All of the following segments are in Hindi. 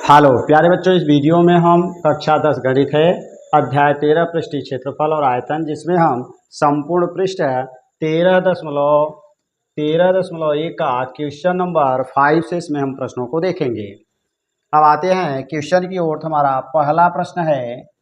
हेलो प्यारे बच्चों, इस वीडियो में हम कक्षा 10 गणित है अध्याय 13 पृष्ठीय क्षेत्रफल और आयतन, जिसमें हम संपूर्ण पृष्ठ 13.1 का क्वेश्चन नंबर 5 से इसमें हम प्रश्नों को देखेंगे। अब आते हैं क्वेश्चन की ओर। हमारा पहला प्रश्न है,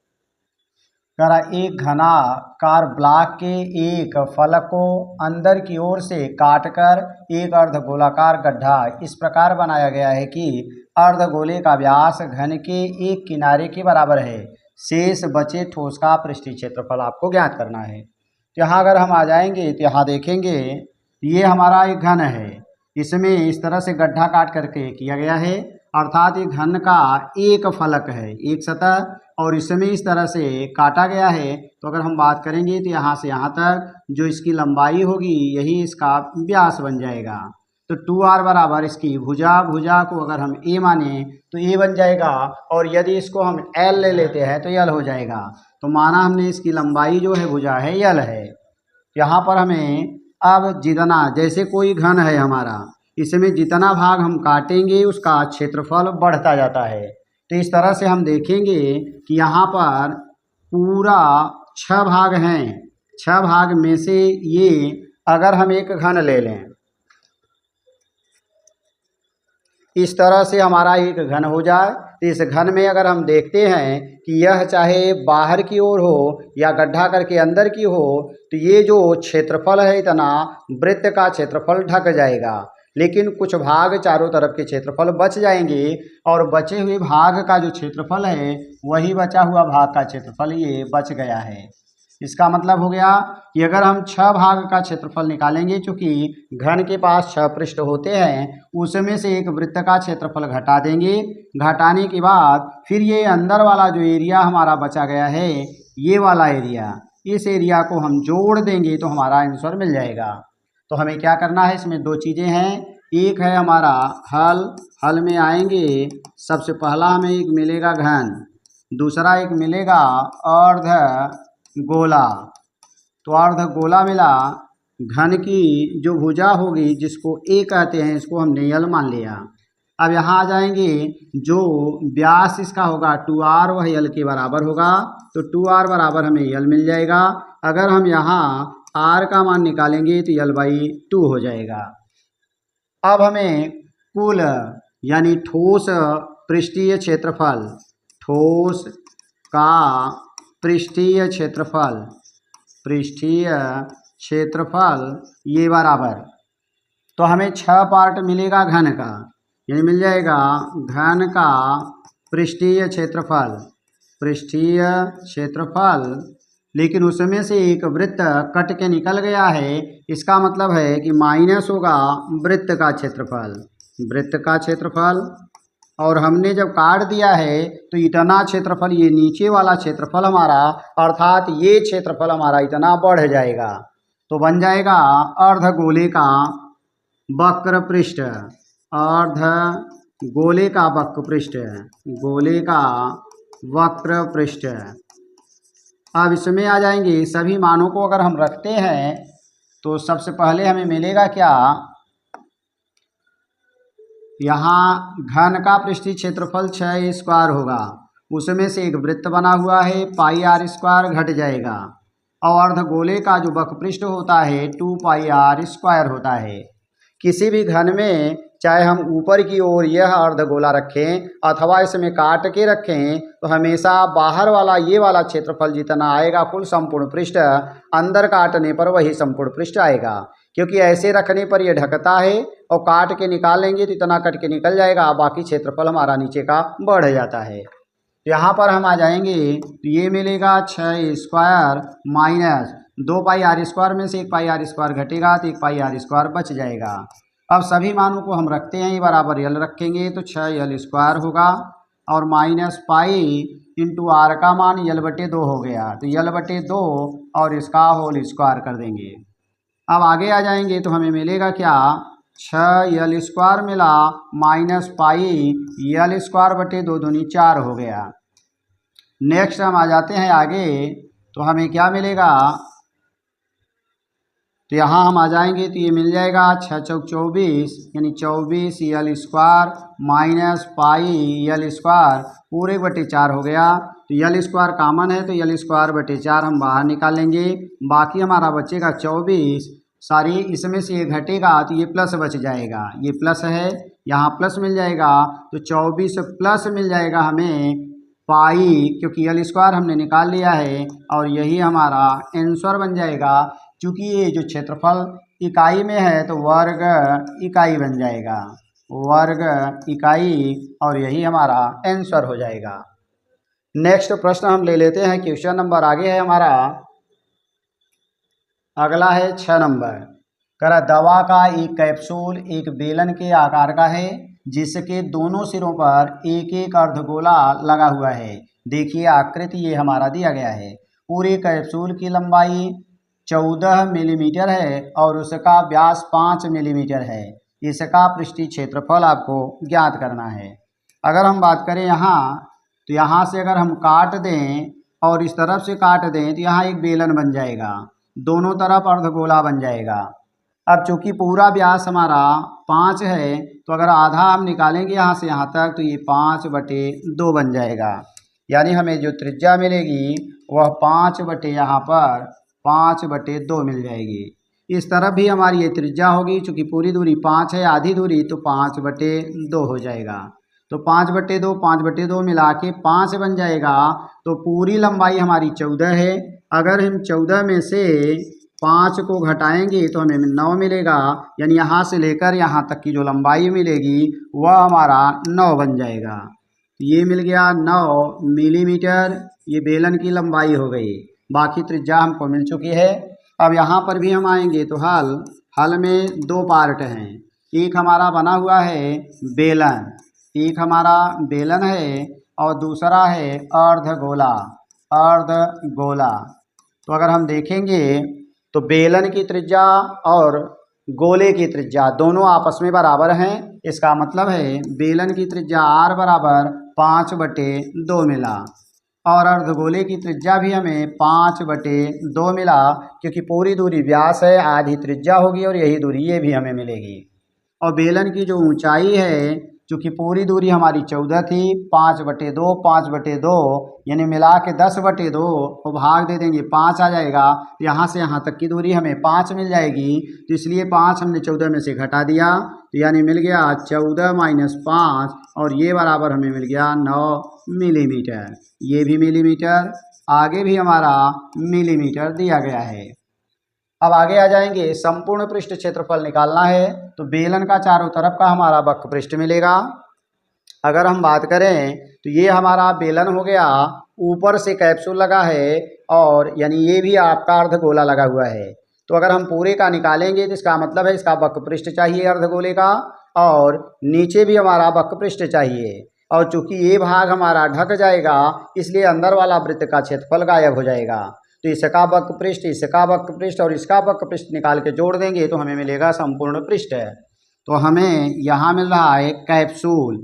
करा एक घनाकार ब्लॉक के एक फलक को अंदर की ओर से काटकर एक अर्धगोलाकार गड्ढा इस प्रकार बनाया गया है कि अर्धगोले का व्यास घन के एक किनारे के बराबर है। शेष बचे ठोस का पृष्ठीय क्षेत्रफल आपको ज्ञात करना है। तो यहाँ अगर हम आ जाएंगे तो यहाँ देखेंगे ये हमारा एक घन है, इसमें इस तरह से गड्ढा काट करके किया गया है, अर्थात ये घन का एक फलक है, एक सतह, और इसमें इस तरह से काटा गया है। तो अगर हम बात करेंगे तो यहाँ से यहाँ तक जो इसकी लंबाई होगी यही इसका व्यास बन जाएगा। तो 2r बराबर इसकी भुजा को अगर हम a माने तो a बन जाएगा, और यदि इसको हम l ले लेते हैं तो l हो जाएगा। तो माना हमने इसकी लंबाई जो है भुजा है l है। यहाँ पर हमें अब जितना, जैसे कोई घन है हमारा, इसमें जितना भाग हम काटेंगे उसका क्षेत्रफल बढ़ता जाता है। तो इस तरह से हम देखेंगे कि यहाँ पर पूरा 6 भाग हैं। 6 भाग में से ये अगर हम एक घन ले लें, इस तरह से हमारा एक घन हो जाए, तो इस घन में अगर हम देखते हैं कि यह चाहे बाहर की ओर हो या गड्ढा करके अंदर की हो, तो ये जो क्षेत्रफल है इतना वृत्त का क्षेत्रफल ढक जाएगा, लेकिन कुछ भाग चारों तरफ के क्षेत्रफल बच जाएंगे, और बचे हुए भाग का जो क्षेत्रफल है वही बचा हुआ भाग का क्षेत्रफल ये बच गया है। इसका मतलब हो गया कि अगर हम 6 भाग का क्षेत्रफल निकालेंगे, चूंकि घन के पास 6 पृष्ठ होते हैं, उसमें से एक वृत्त का क्षेत्रफल घटा देंगे। घटाने के बाद फिर ये अंदर वाला जो एरिया हमारा बचा गया है, ये वाला एरिया, इस एरिया को हम जोड़ देंगे तो हमारा आंसर मिल जाएगा। तो हमें क्या करना है, इसमें 2 चीज़ें हैं। एक है हमारा हल में आएंगे, सबसे पहला हमें एक मिलेगा घन, दूसरा एक मिलेगा अर्ध गोला। तो अर्ध गोला मिला, घन की जो भुजा होगी जिसको a कहते हैं, इसको हमने l मान लिया। अब यहाँ आ जाएंगे, जो व्यास इसका होगा 2r वह l के बराबर होगा, तो 2r बराबर हमें l मिल जाएगा। अगर हम यहाँ r का मान निकालेंगे तो l/2 हो जाएगा। अब हमें कुल यानी ठोस पृष्ठीय क्षेत्रफल, ठोस का पृष्ठीय क्षेत्रफल ये बराबर, तो हमें 6 पार्ट मिलेगा घन का, यानी मिल जाएगा घन का पृष्ठीय क्षेत्रफल, लेकिन उसमें से एक वृत्त कट के निकल गया है। इसका मतलब है कि माइनस होगा वृत्त का क्षेत्रफल, और हमने जब काट दिया है तो इतना क्षेत्रफल, ये नीचे वाला क्षेत्रफल हमारा, अर्थात ये क्षेत्रफल हमारा इतना बढ़ जाएगा, तो बन जाएगा अर्धगोले का वक्र पृष्ठ, अर्धगोले का वक्र पृष्ठ। अब इसमें आ जाएंगे, सभी मानों को अगर हम रखते हैं तो सबसे पहले हमें मिलेगा क्या, यहाँ घन का पृष्ठीय क्षेत्रफल 6a² होगा, उसमें से एक वृत्त बना हुआ है πr² घट जाएगा, और अर्धगोले का जो वक्रपृष्ठ होता है 2πr² होता है। किसी भी घन में चाहे हम ऊपर की ओर यह अर्धगोला रखें अथवा इसमें काट के रखें, तो हमेशा बाहर वाला ये वाला क्षेत्रफल जितना आएगा कुल संपूर्ण पृष्ठ, अंदर काटने पर वही संपूर्ण पृष्ठ आएगा, क्योंकि ऐसे रखने पर यह ढकता है, और काट के निकालेंगे तो इतना कट के निकल जाएगा, बाकी क्षेत्रफल हमारा नीचे का बढ़ जाता है। यहाँ पर हम आ जाएंगे तो ये मिलेगा 6a² माइनस 2πr² में से 1πr² घटेगा तो 1πr² बच जाएगा। अब सभी मानों को हम रखते हैं, ये बराबर l रखेंगे तो 6l² होगा, और माइनस पाई इंटू r का मान l/2 हो गया, तो l/2 और इसका होल स्क्वायर कर देंगे। अब आगे आ जाएंगे तो हमें मिलेगा क्या, 6l² मिला माइनस पाई l²/2 दूनी 4 हो गया। नेक्स्ट हम आ जाते हैं आगे, तो हमें क्या मिलेगा, तो यहाँ हम आ जाएंगे तो ये मिल जाएगा 6 चौक 24 यानी 24 यल स्क्वायर माइनस पाई यल स्क्वायर पूरे बटे 4 हो गया। तो यल स्क्वायर कॉमन है तो यल स्क्वायर बटे 4 हम बाहर निकाल लेंगे। बाकी हमारा बचेगा 24, सॉरी इसमें से ये घटेगा तो ये प्लस बच जाएगा, ये प्लस है यहाँ प्लस मिल जाएगा तो 24 प्लस मिल जाएगा हमें पाई, क्योंकि यल स्क्वायर हमने निकाल लिया है और यही हमारा आंसर बन जाएगा। क्योंकि ये जो क्षेत्रफल इकाई में है तो वर्ग इकाई बन जाएगा, वर्ग इकाई, और यही हमारा आंसर हो जाएगा। नेक्स्ट प्रश्न हम ले लेते हैं, क्वेश्चन नंबर आगे है हमारा, अगला है 6 नंबर। करा दवा का एक कैप्सूल एक बेलन के आकार का है जिसके दोनों सिरों पर एक एक अर्धगोला लगा हुआ है। देखिए आकृति ये हमारा दिया गया है। पूरे कैप्सूल की लंबाई 14 मिलीमीटर है और उसका व्यास 5 मिलीमीटर है। इसका पृष्ठीय क्षेत्रफल आपको ज्ञात करना है। अगर हम बात करें यहाँ, तो यहाँ से अगर हम काट दें और इस तरफ से काट दें तो यहाँ एक बेलन बन जाएगा, दोनों तरफ अर्धगोला बन जाएगा। अब चूंकि पूरा व्यास हमारा 5 है तो अगर आधा हम निकालेंगे यहाँ से यहाँ तक तो ये 5/2 बन जाएगा। यानी हमें जो त्रिज्या मिलेगी वह 5/, यहाँ पर 5/2 मिल जाएगी। इस तरफ भी हमारी ये त्रिज्या होगी, चूँकि पूरी दूरी 5 है, आधी दूरी तो 5/2 हो जाएगा। तो 5/2 मिला के 5 बन जाएगा। तो पूरी लंबाई हमारी 14 है। अगर हम 14 में से 5 को घटाएंगे तो हमें 9 मिलेगा, यानी यहाँ से लेकर यहाँ तक की जो लंबाई मिलेगी वह हमारा 9 बन जाएगा। ये मिल गया 9 मिलीमीटर, ये बेलन की लंबाई हो गई। बाकी त्रिज्या हमको मिल चुकी है। अब यहाँ पर भी हम आएंगे तो हल में 2 पार्ट हैं। एक हमारा बना हुआ है बेलन, एक हमारा बेलन है और दूसरा है अर्धगोला, अर्धगोला। तो अगर हम देखेंगे तो बेलन की त्रिज्या और गोले की त्रिज्या दोनों आपस में बराबर हैं। इसका मतलब है बेलन की त्रिज्या r बराबर 5/2 मिला और अर्धगोले की त्रिज्या भी हमें 5/2 मिला, क्योंकि पूरी दूरी व्यास है, आधी त्रिज्या होगी और यही दूरी ये भी हमें मिलेगी। और बेलन की जो ऊंचाई है, चूँकि पूरी दूरी हमारी 14 थी, 5/2 यानी मिला के 10/2 को भाग दे देंगे 5 आ जाएगा। यहाँ से यहाँ तक की दूरी हमें 5 मिल जाएगी, तो इसलिए 5 हमने 14 में से घटा दिया, तो यानी मिल गया 14 - 5 और ये बराबर हमें मिल गया 9 मिलीमीटर। ये भी मिलीमीटर, आगे भी हमारा मिलीमीटर दिया गया है। अब आगे आ जाएंगे, संपूर्ण पृष्ठ क्षेत्रफल निकालना है। तो बेलन का चारों तरफ का हमारा वक्र पृष्ठ मिलेगा। अगर हम बात करें तो ये हमारा बेलन हो गया, ऊपर से कैप्सूल लगा है और यानी ये भी आपका अर्धगोला लगा हुआ है। तो अगर हम पूरे का निकालेंगे तो इसका मतलब है इसका वक्र पृष्ठ चाहिए अर्धगोले का, और नीचे भी हमारा वक्र पृष्ठ चाहिए। और चूंकि ये भाग हमारा ढक जाएगा इसलिए अंदर वाला वृत्त का क्षेत्रफल गायब हो जाएगा। तो इसका वक्र पृष्ठ, इसका वक्र पृष्ठ और इसका वक्र पृष्ठ निकाल के जोड़ देंगे तो हमें मिलेगा संपूर्ण पृष्ठ। तो हमें यहाँ मिल रहा है कैप्सूल,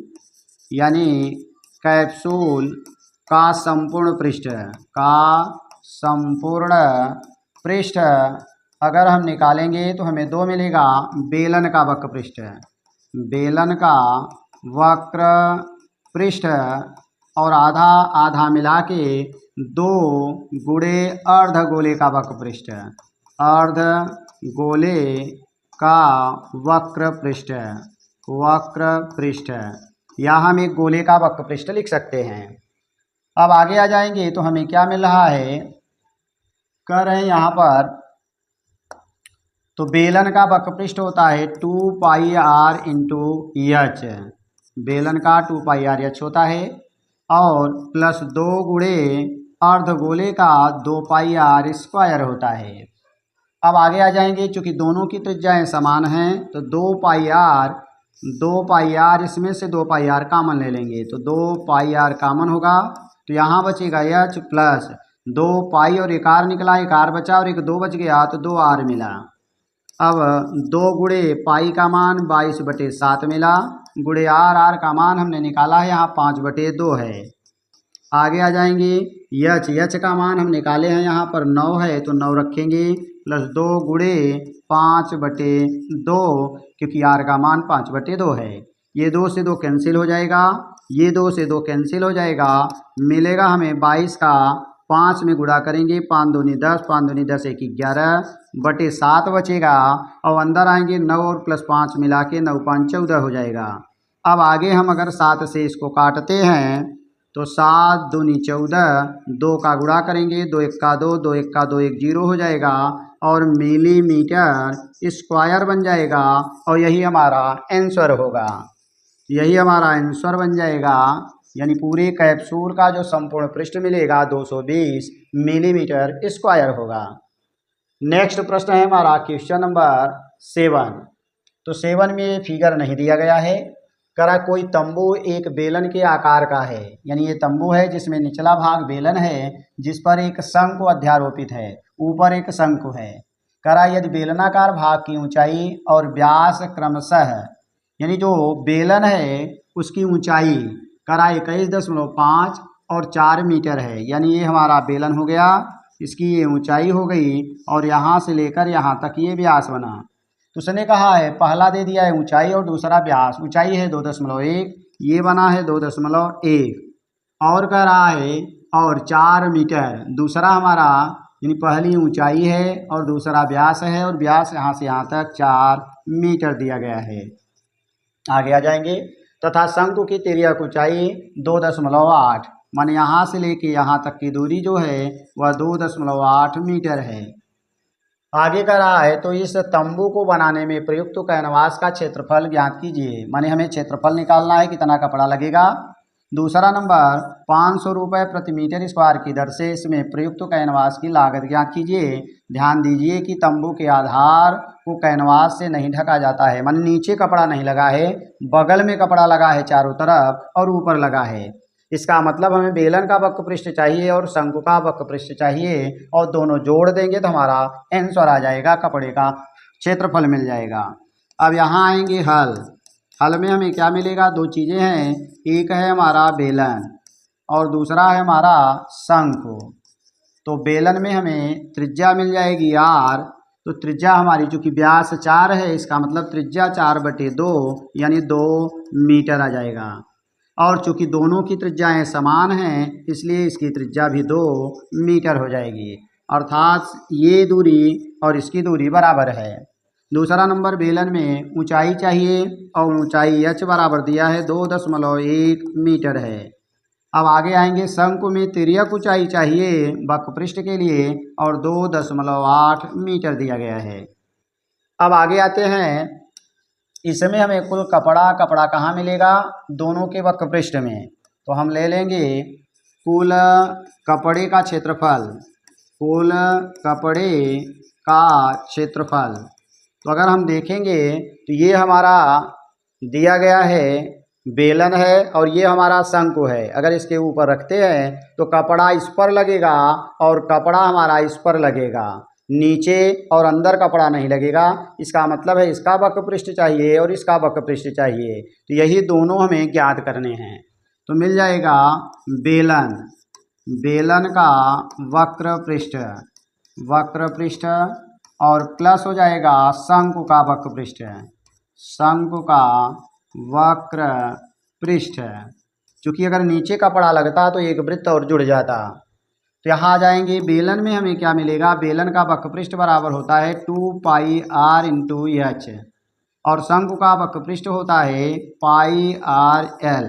यानी कैप्सूल का संपूर्ण पृष्ठ, का संपूर्ण पृष्ठ अगर हम निकालेंगे तो हमें 2 मिलेगा। बेलन का वक्र पृष्ठ, बेलन का वक्र पृष्ठ और आधा आधा मिला के 2 गुणे अर्धगोले का वक्र पृष्ठ, अर्धगोले का वक्र पृष्ठ, वक्र पृष्ठ, या हम एक गोले का वक्र पृष्ठ लिख सकते हैं। अब आगे आ जाएंगे तो हमें क्या मिल रहा है, कर रहे हैं यहाँ पर, तो बेलन का वक्र पृष्ठ होता है 2πr × h, बेलन का 2πr/h होता है और प्लस 2 गुणे अर्धगोले का 2πr² होता है। अब आगे आ जाएंगे, चूँकि दोनों की त्रिज्याएं समान हैं तो 2πr इसमें से 2πr कॉमन ले लेंगे तो 2πr कॉमन होगा। तो यहाँ बचेगा h प्लस 2π और एक r निकला, एक r बचा और एक 2 बच गया तो 2r मिला। अब 2 गुणे पाई का मान 22/7 मिला, गुणे r का मान हमने निकाला है यहाँ 5/2 है। आगे आ जाएंगे, यच का मान हम निकाले हैं यहाँ पर 9 है तो 9 रखेंगे, प्लस 2 गुणे 5/2, क्योंकि r का मान 5/2 है। ये 2 से 2 कैंसिल हो जाएगा, ये 2 से 2 कैंसिल हो जाएगा, मिलेगा हमें 22 का 5 में गुणा करेंगे, 5 दूनी 10, 5 दूनी 10, 1 11/7 बचेगा। और अंदर आएंगे 9 और प्लस 5 मिला के 9 5 14 हो जाएगा। अब आगे हम अगर 7 से इसको काटते हैं तो 7 दूनी 14, 2 का गुणा करेंगे, 2 1 का 2, 2 1 का 2, 1 0 हो जाएगा और मिलीमीटर स्क्वायर बन जाएगा। और यही हमारा आंसर होगा, यही हमारा आंसर बन जाएगा। यानी पूरे कैप्सूल का जो संपूर्ण पृष्ठ मिलेगा 220 मिलीमीटर स्क्वायर होगा। नेक्स्ट प्रश्न है हमारा क्वेश्चन नंबर 7। तो 7 में फिगर नहीं दिया गया है। करा कोई तंबू एक बेलन के आकार का है, यानी ये तंबू है जिसमें निचला भाग बेलन है जिस पर एक शंकु अध्यारोपित है, ऊपर एक शंकु है। करा यदि बेलनाकार भाग की ऊंचाई और व्यास क्रमशः, यानी जो बेलन है उसकी ऊंचाई करा 21.5 और 4 मीटर है, यानी ये हमारा बेलन हो गया, इसकी ये ऊंचाई हो गई और यहाँ से लेकर यहाँ तक ये व्यास बना। तो उसने कहा है पहला दे दिया है ऊंचाई और दूसरा व्यास। ऊंचाई है 2.1, ये बना है 2.1 और कह रहा है और 4 मीटर दूसरा हमारा, यानी पहली ऊंचाई है और दूसरा व्यास है और व्यास यहाँ से यहाँ तक 4 मीटर दिया गया है। आगे आ जाएंगे। तथा शंकु की तिर्यक ऊंचाई 2.8, माने यहाँ से लेके यहाँ तक की दूरी जो है वह 2.8 मीटर है। आगे का रहा है तो इस तंबू को बनाने में प्रयुक्त कैनवास का क्षेत्रफल ज्ञात कीजिए, माने हमें क्षेत्रफल निकालना है कितना कपड़ा लगेगा। दूसरा नंबर 500 रुपये प्रति मीटर स्क्वायर की दर से इसमें प्रयुक्त कैनवास की लागत ज्ञात कीजिए। ध्यान दीजिए कि तंबू के आधार को कैनवास से नहीं ढका जाता है, माने नीचे कपड़ा नहीं लगा है, बगल में कपड़ा लगा है चारों तरफ और ऊपर लगा है। इसका मतलब हमें बेलन का वक्र पृष्ठ चाहिए और शंकु का वक्र पृष्ठ चाहिए और दोनों जोड़ देंगे तो हमारा आंसर आ जाएगा, कपड़े का क्षेत्रफल मिल जाएगा। अब यहाँ आएंगे हल। हल में हमें क्या मिलेगा, दो चीज़ें हैं, एक है हमारा बेलन और दूसरा है हमारा शंकु। तो बेलन में हमें त्रिज्या मिल जाएगी r, तो त्रिज्या हमारी चूँकि व्यास 4 है इसका मतलब त्रिज्या 4/2 यानी 2 मीटर आ जाएगा। और चूँकि दोनों की त्रिज्याएं समान हैं इसलिए इसकी त्रिज्या भी 2 मीटर हो जाएगी, अर्थात ये दूरी और इसकी दूरी बराबर है। दूसरा नंबर बेलन में ऊंचाई चाहिए और ऊंचाई h बराबर दिया है 2.1 मीटर है। अब आगे आएंगे शंकु में तिर्यक ऊंचाई चाहिए वक्र पृष्ठ के लिए और 2.8 मीटर दिया गया है। अब आगे आते हैं, इसमें हमें कुल कपड़ा कहाँ मिलेगा, दोनों के वक्र पृष्ठ में। तो हम ले लेंगे कुल कपड़े का क्षेत्रफल, कुल कपड़े का क्षेत्रफल। तो अगर हम देखेंगे तो ये हमारा दिया गया है बेलन है और ये हमारा शंकु है। अगर इसके ऊपर रखते हैं तो कपड़ा इस पर लगेगा और कपड़ा हमारा इस पर लगेगा, नीचे और अंदर कपड़ा नहीं लगेगा। इसका मतलब है इसका वक्र पृष्ठ चाहिए और इसका वक्र पृष्ठ चाहिए, तो यही दोनों हमें ज्ञात करने हैं। तो मिल जाएगा बेलन, बेलन का वक्र पृष्ठ और प्लस हो जाएगा शंकु का वक्र पृष्ठ, शंकु का वक्र पृष्ठ। चूँकि अगर नीचे कपड़ा लगता तो एक वृत्त और जुड़ जाता। तो यहाँ आ जाएंगे, बेलन में हमें क्या मिलेगा, बेलन का वक्र पृष्ठ बराबर होता है 2πr × h और शंकु का वक्र पृष्ठ होता है πrl।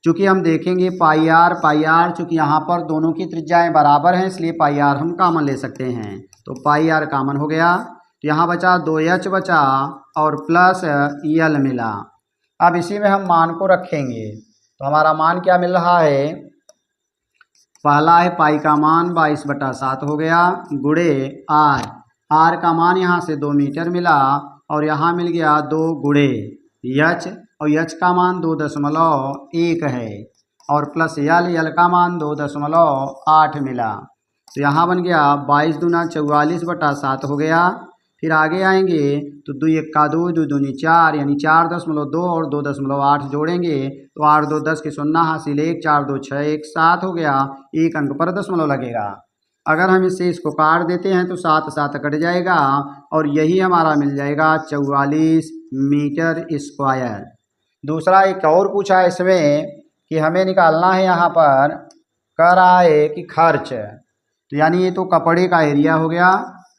चूँकि हम देखेंगे πr चूँकि यहाँ पर दोनों की त्रिज्याएं बराबर हैं इसलिए πr हम कॉमन ले सकते हैं, तो πr कॉमन हो गया। तो यहाँ बचा 2h बचा और प्लस l मिला। अब इसी में हम मान को रखेंगे तो हमारा मान क्या मिल रहा है, पहला है पाई का मान 22/7 हो गया गुणे r का मान यहाँ से 2 मीटर मिला और यहाँ मिल गया 2 गुणे h और h का मान 2.1 है और प्लस l का मान 2.8 मिला। तो यहाँ बन गया 22 दूना 44/7 हो गया। फिर आगे आएंगे तो 2 1 का 2, 2 दूनी 4 यानी 4.2 और 2.8 जोड़ेंगे तो 8 2 10 के 0 हासिल 1, 4 2 6 1 7 हो गया। एक अंक पर दशमलव लगेगा। अगर हम इसको काट देते हैं तो 7 7 कट जाएगा और यही हमारा मिल जाएगा 44 मीटर स्क्वायर। दूसरा एक और पूछा है इसमें कि हमें निकालना है, यहाँ पर कह रहा है कि खर्च, तो यानी ये तो कपड़े का एरिया हो गया।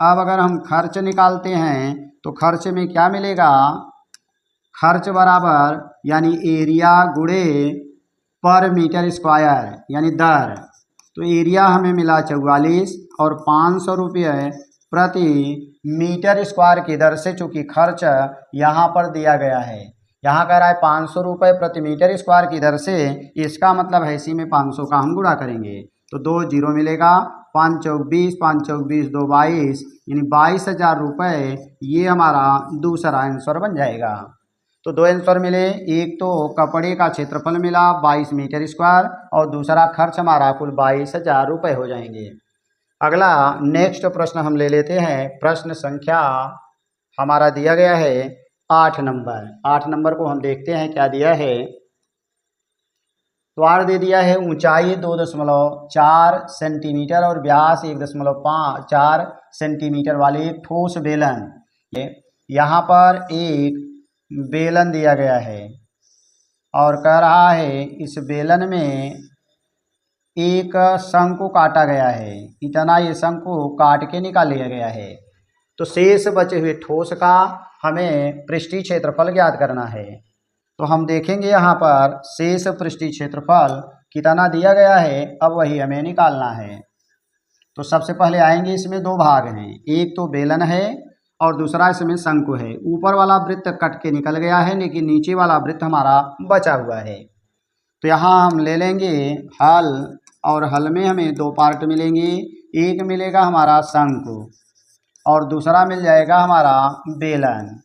अब अगर हम खर्च निकालते हैं तो खर्च में क्या मिलेगा, खर्च बराबर यानी एरिया गुणे पर मीटर स्क्वायर यानी दर। तो एरिया हमें मिला 44 और 500 रुपये प्रति मीटर स्क्वायर की दर से, चूँकि खर्च यहाँ पर दिया गया है, यहाँ कह रहा है 500 रुपये प्रति मीटर स्क्वायर की दर से, इसका मतलब है इसी में 500 का हम गुणा करेंगे तो 2 जीरो मिलेगा, 5 चौक 20, 5 चौक 20, 2 22 यानी 22,000 रुपये ये हमारा दूसरा आंसर बन जाएगा। तो 2 आंसर मिले, एक तो कपड़े का क्षेत्रफल मिला 22 मीटर स्क्वायर और दूसरा खर्च हमारा कुल 22,000 रुपये हो जाएंगे। अगला नेक्स्ट प्रश्न हम ले लेते हैं। प्रश्न संख्या हमारा दिया गया है 8 नंबर। 8 नंबर को हम देखते हैं क्या दिया है। तो आर दे दिया है ऊंचाई 2.4 सेंटीमीटर और व्यास 1.4 सेंटीमीटर वाले एक ठोस बेलन। यहाँ पर एक बेलन दिया गया है और कह रहा है इस बेलन में एक शंकु काटा गया है, इतना ये शंकु काट के निकाल लिया गया है। तो शेष बचे हुए ठोस का हमें पृष्ठीय क्षेत्रफल ज्ञात करना है। तो हम देखेंगे यहाँ पर शेष पृष्ठीय क्षेत्रफल कितना दिया गया है, अब वही हमें निकालना है। तो सबसे पहले आएंगे, इसमें 2 भाग हैं, एक तो बेलन है और दूसरा इसमें शंकु है। ऊपर वाला वृत्त कट के निकल गया है लेकिन नीचे वाला वृत्त हमारा बचा हुआ है। तो यहाँ हम ले लेंगे हल और हल में हमें 2 पार्ट मिलेंगे, एक मिलेगा हमारा शंकु और दूसरा मिल जाएगा हमारा बेलन।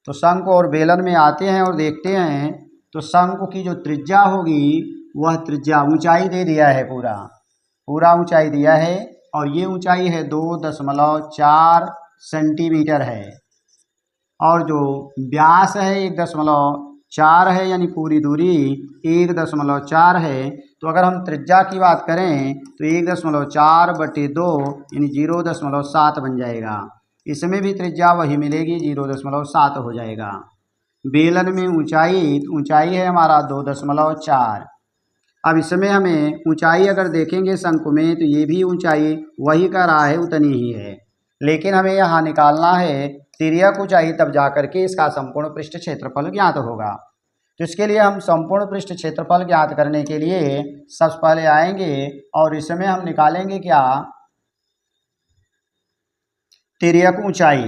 तो शंकु और बेलन में आते हैं और देखते हैं तो शंकु की जो त्रिज्या होगी वह त्रिज्या ऊंचाई दे दिया है, पूरा ऊंचाई दिया है और ये ऊंचाई है 2.4 सेंटीमीटर है और जो व्यास है 1.4 है यानी पूरी दूरी 1.4 है। तो अगर हम त्रिज्या की बात करें तो 1.4/2 यानी 0.7 बन जाएगा। इसमें भी त्रिज्या वही मिलेगी, 0.7 हो जाएगा। बेलन में ऊंचाई है हमारा 2.4। अब इसमें हमें ऊंचाई अगर देखेंगे शंकु में तो ये भी ऊंचाई वही कह रहा है, उतनी ही है, लेकिन हमें यहाँ निकालना है तिर्यक ऊंचाई, तब जाकर के इसका संपूर्ण पृष्ठ क्षेत्रफल ज्ञात होगा। तो इसके लिए हम संपूर्ण पृष्ठ क्षेत्रफल ज्ञात करने के लिए सबसे पहले आएंगे और इसमें हम निकालेंगे क्या, तिर्यक ऊंचाई।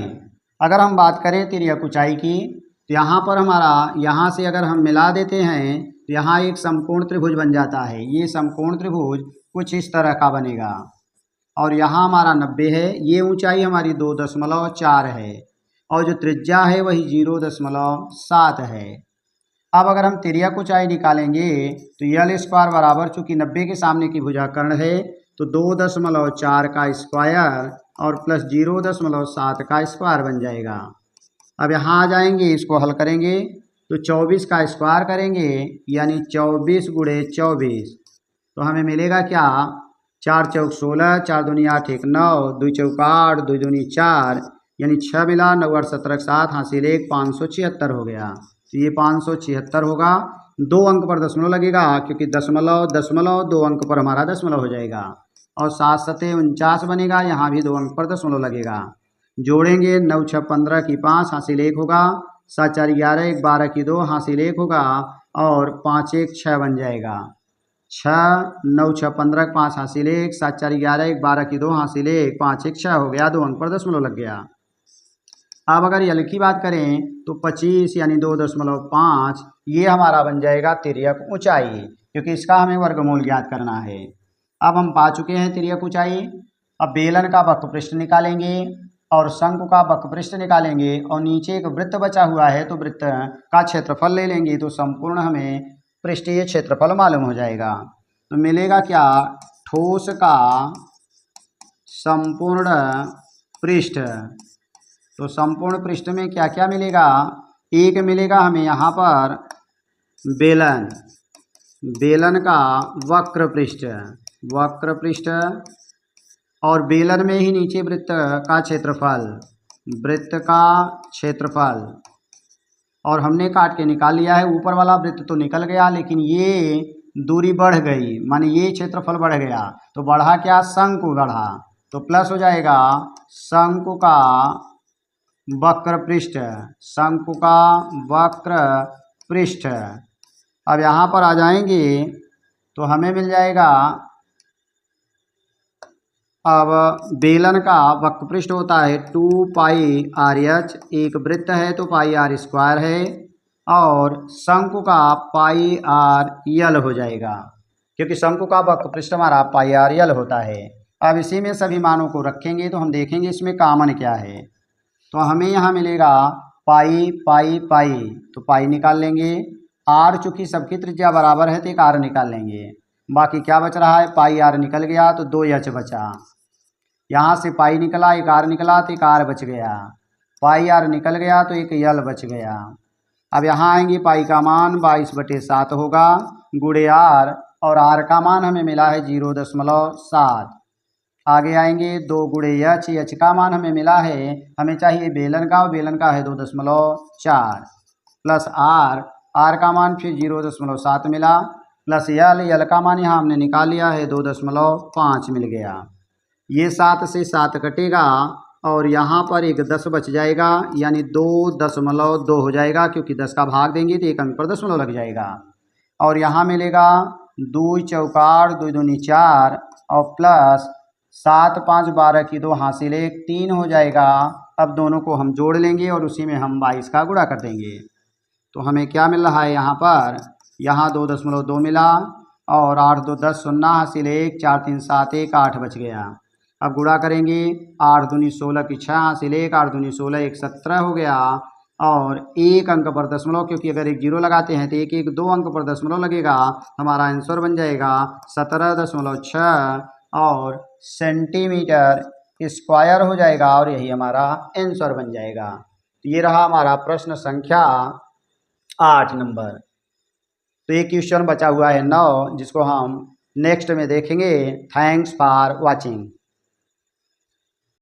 अगर हम बात करें तिर्यक ऊंचाई की तो यहाँ पर हमारा यहाँ से अगर हम मिला देते हैं तो यहाँ एक समकोण त्रिभुज बन जाता है। ये समकोण त्रिभुज कुछ इस तरह का बनेगा और यहाँ हमारा 90 है, ये ऊंचाई हमारी 2.4 है और जो त्रिज्या है वही 0.7 है। अब अगर हम तिर्यक ऊंचाई निकालेंगे तो यल स्क्वायर बराबर, चूँकि 90 के सामने की भुजाकर्ण है तो 2.4 का स्क्वायर और प्लस 0.7 का स्क्वायर बन जाएगा। अब यहाँ आ जाएंगे, इसको हल करेंगे तो 24 का स्क्वायर करेंगे यानी 24 गुणे 24, तो हमें मिलेगा क्या, 4 चौक 16, 4 दूनी 8, 1 9, 2 चौक 8, 2 दूनी 4 यानी 6 मिला, 9 8 17 7 हासिल 1, 576 हो गया। तो ये 576 होगा। 2 अंक पर दशमलव लगेगा क्योंकि दशमलव 2 अंक पर हमारा दशमलव हो जाएगा और 7 7 49 बनेगा, यहाँ भी 2 अंक पर दशमलव लगेगा। जोड़ेंगे 9 6 15 की 5 हासिल 1 होगा, 7 4 11 1 12 की 2 हासिल 1 होगा और 5 1 6 बन जाएगा। 6 9 6 15 5 हासिल 1, 7 4 11 1 12 की 2 हासिल 1, 5 1 6 हो गया, 2 अंक पर दशमलव लग गया। अब अगर यल की बात करें तो 25 यानी 2.5 ये हमारा बन जाएगा तिर्यक ऊंचाई, क्योंकि इसका हमें वर्गमूल ज्ञात करना है। अब हम पा चुके हैं तिर्यक ऊंचाई। अब बेलन का वक्रपृष्ठ निकालेंगे और शंकु का वक्रपृष्ठ निकालेंगे और नीचे एक वृत्त बचा हुआ है तो वृत्त का क्षेत्रफल ले लेंगे तो संपूर्ण हमें पृष्ठीय क्षेत्रफल मालूम हो जाएगा। तो मिलेगा क्या, ठोस का संपूर्ण पृष्ठ। तो संपूर्ण पृष्ठ में क्या क्या मिलेगा, एक मिलेगा हमें यहाँ पर बेलन का वक्र पृष्ठ और बेलन में ही नीचे वृत्त का क्षेत्रफल, वृत्त का क्षेत्रफल, और हमने काट के निकाल लिया है। ऊपर वाला वृत्त तो निकल गया, लेकिन ये दूरी बढ़ गई, माने ये क्षेत्रफल बढ़ गया। तो बढ़ा क्या, शंकु बढ़ा, तो प्लस हो जाएगा शंकु का वक्र पृष्ठ, शंकु का वक्र पृष्ठ। अब यहाँ पर आ जाएंगे तो हमें मिल जाएगा, अब बेलन का वक्र पृष्ठ होता है 2πr/h, एक वृत्त है तो πr² है, और शंकु का πr/l हो जाएगा, क्योंकि शंकु का वक्र पृष्ठ हमारा πr/l होता है। अब इसी में सभी मानों को रखेंगे तो हम देखेंगे इसमें कॉमन क्या है। तो हमें यहाँ मिलेगा पाई पाई पाई, तो पाई निकाल लेंगे। आर चूँकि सबकी त्रिज्या बराबर है तो एक आर निकाल लेंगे। बाकी क्या बच रहा है, पाई आर निकल गया तो 2h बचा। यहाँ से पाई निकला, एक आर निकला तो एक आर बच गया। पाई आर निकल गया तो एक यल बच गया। अब यहाँ आएंगे, पाई का मान 22/7 होगा गुणे आर, और आर का मान हमें मिला है 0.7। आगे आएंगे 2 गुणे एच, एच का मान हमें मिला है, हमें चाहिए बेलन का, और बेलन का है 2.4, प्लस आर, आर का मान फिर 0.7 मिला, प्लस यल, यल का मान यहाँ हमने निकाल लिया है 2.5 मिल गया। ये 7 से 7 कटेगा और यहाँ पर एक 10 बच जाएगा, यानी 2.2 हो जाएगा, क्योंकि 10 का भाग देंगे तो एक अंक पर दशमलव लग जाएगा। और यहाँ मिलेगा 2 चौकार 2 दूनी 4, और प्लस 7 5 12 की 2 हासिल 1 3 हो जाएगा। अब दोनों को हम जोड़ लेंगे और उसी में हम 22 का गुणा कर देंगे। तो हमें क्या मिल रहा है यहाँ पर, यहाँ 2.2 मिला, और 8 2 10 0 हासिल 1 4 3 7 1 8 बच गया। अब गुणा करेंगे, 8 दूनी 16 की 6 हासिल 1, 8 दूनी 16 1 17 हो गया, और एक अंक पर दशमलव, क्योंकि अगर एक 0 लगाते हैं तो एक एक 2 अंक पर दशमलव लगेगा, हमारा आंसर बन जाएगा 17.6 और सेंटीमीटर स्क्वायर हो जाएगा, और यही हमारा आंसर बन जाएगा। तो ये रहा हमारा प्रश्न संख्या 8 नंबर। तो ये क्वेश्चन बचा हुआ है 9, जिसको हम नेक्स्ट में देखेंगे। Thanks for watching.